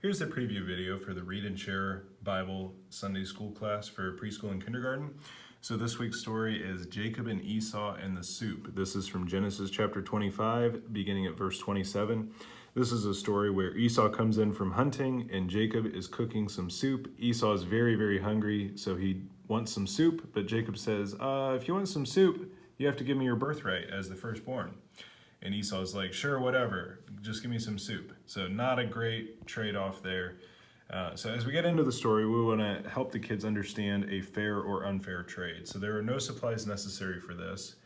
Here's the preview video for the Read and Share Bible Sunday School class for preschool and kindergarten. So this week's story is Jacob and Esau and the soup. This is from Genesis chapter 25, beginning at verse 27. This is a story where Esau comes in from hunting and Jacob is cooking some soup. Esau is very, very hungry, so he wants some soup, but Jacob says, if you want some soup, you have to give me your birthright as the firstborn. And Esau's like, sure, whatever, just give me some soup. So not a great trade-off there. So as we get into the story, we want to help the kids understand a fair or unfair trade. So there are no supplies necessary for this.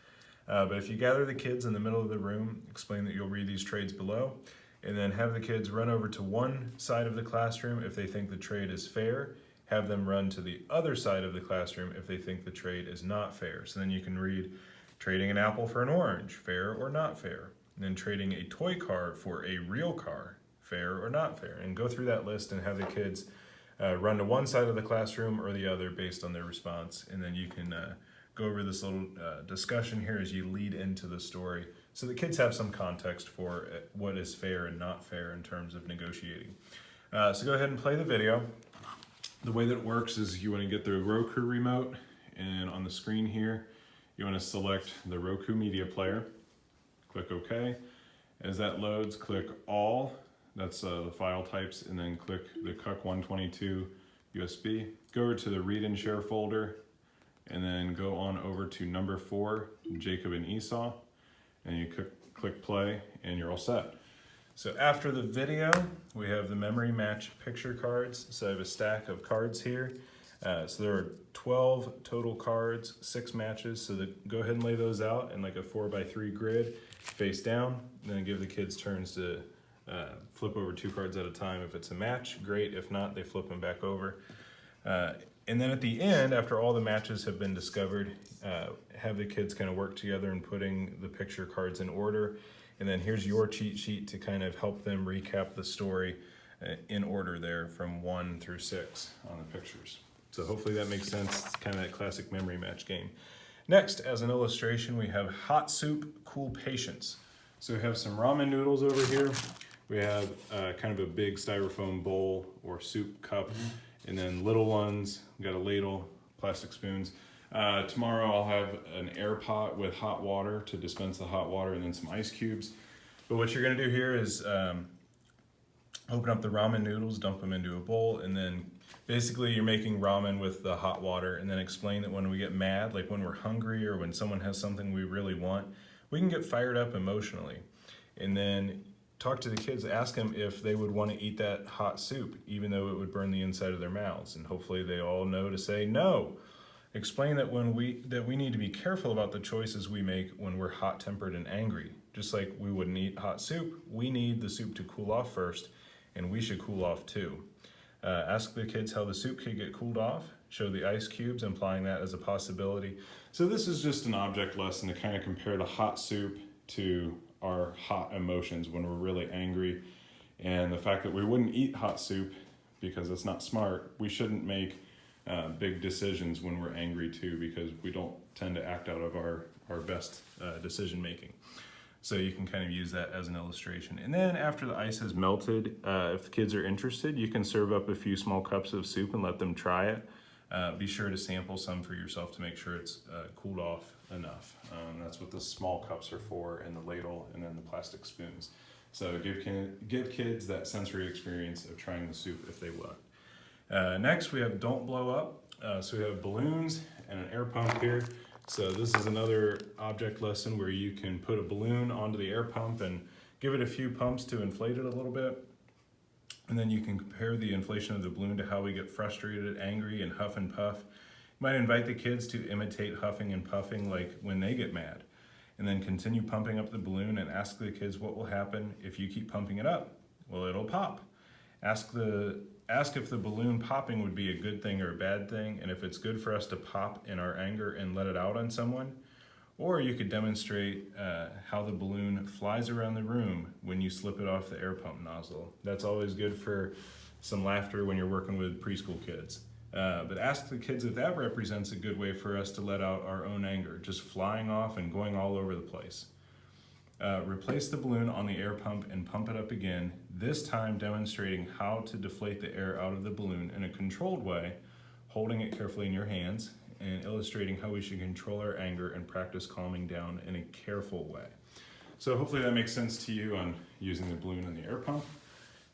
But if you gather the kids in the middle of the room, explain that you'll read these trades below, and then have the kids run over to one side of the classroom if they think the trade is fair. Have them run to the other side of the classroom if they think the trade is not fair. So then you can read trading an apple for an orange, fair or not fair. And then trading a toy car for a real car, fair or not fair. And go through that list and have the kids run to one side of the classroom or the other based on their response. And then you can go over this little discussion here as you lead into the story so the kids have some context for what is fair and not fair in terms of negotiating. So go ahead and play the video. The way that it works is you want to get the Roku remote, and on the screen here, you want to select the Roku media player, click OK. As that loads, click All, that's the file types, and then click the CUC 122 USB. Go over to the Read and Share folder, and then go on over to number 4, Jacob and Esau, and you click play, and you're all set. So after the video, we have the memory match picture cards. So I have a stack of cards here. So there are 12 total cards, 6 matches. So go ahead and lay those out in like a 4x3 grid, face down, and then give the kids turns to flip over 2 cards at a time. If it's a match, great. If not, they flip them back over. And then at the end, after all the matches have been discovered, have the kids kind of work together in putting the picture cards in order. And then here's your cheat sheet to kind of help them recap the story in order there from 1 through 6 on the pictures. So hopefully that makes sense. It's kind of that classic memory match game. Next, as an illustration, we have hot soup, cool patience. So we have some ramen noodles over here. We have kind of a big styrofoam bowl or soup cup, and then little ones. We got a ladle, plastic spoons. Tomorrow I'll have an air pot with hot water to dispense the hot water, and then some ice cubes. But what you're gonna do here is open up the ramen noodles, dump them into a bowl, and then basically you're making ramen with the hot water, and then explain that when we get mad, like when we're hungry or when someone has something we really want, we can get fired up emotionally. And then talk to the kids, ask them if they would want to eat that hot soup, even though it would burn the inside of their mouths. And hopefully they all know to say no. Explain that we need to be careful about the choices we make when we're hot-tempered and angry. Just like we wouldn't eat hot soup, we need the soup to cool off first, and we should cool off too. Ask the kids how the soup could get cooled off. Show the ice cubes, implying that as a possibility. So this is just an object lesson to kind of compare the hot soup to our hot emotions when we're really angry. And the fact that we wouldn't eat hot soup because it's not smart, we shouldn't make big decisions when we're angry too, because we don't tend to act out of our best decision making. So you can kind of use that as an illustration. And then after the ice has melted, if the kids are interested, you can serve up a few small cups of soup and let them try it. Be sure to sample some for yourself to make sure it's cooled off enough. That's what the small cups are for, and the ladle, and then the plastic spoons. So give kids that sensory experience of trying the soup if they want. Next, we have don't blow up. So we have balloons and an air pump here. So this is another object lesson where you can put a balloon onto the air pump and give it a few pumps to inflate it a little bit. And then you can compare the inflation of the balloon to how we get frustrated, angry, and huff and puff. You might invite the kids to imitate huffing and puffing like when they get mad. And then continue pumping up the balloon and ask the kids what will happen if you keep pumping it up. Well, it'll pop. Ask if the balloon popping would be a good thing or a bad thing, and if it's good for us to pop in our anger and let it out on someone. Or you could demonstrate how the balloon flies around the room when you slip it off the air pump nozzle. That's always good for some laughter when you're working with preschool kids. But ask the kids if that represents a good way for us to let out our own anger, just flying off and going all over the place. Replace the balloon on the air pump and pump it up again, this time demonstrating how to deflate the air out of the balloon in a controlled way, holding it carefully in your hands, and illustrating how we should control our anger and practice calming down in a careful way. So hopefully that makes sense to you on using the balloon and the air pump.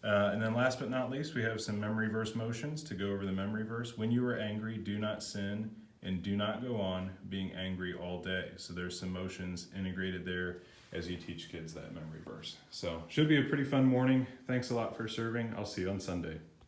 And then last but not least, we have some memory verse motions to go over the memory verse. When you are angry, do not sin, and do not go on being angry all day. So there's some motions integrated there as you teach kids that memory verse. So should be a pretty fun morning. Thanks a lot for serving. I'll see you on Sunday.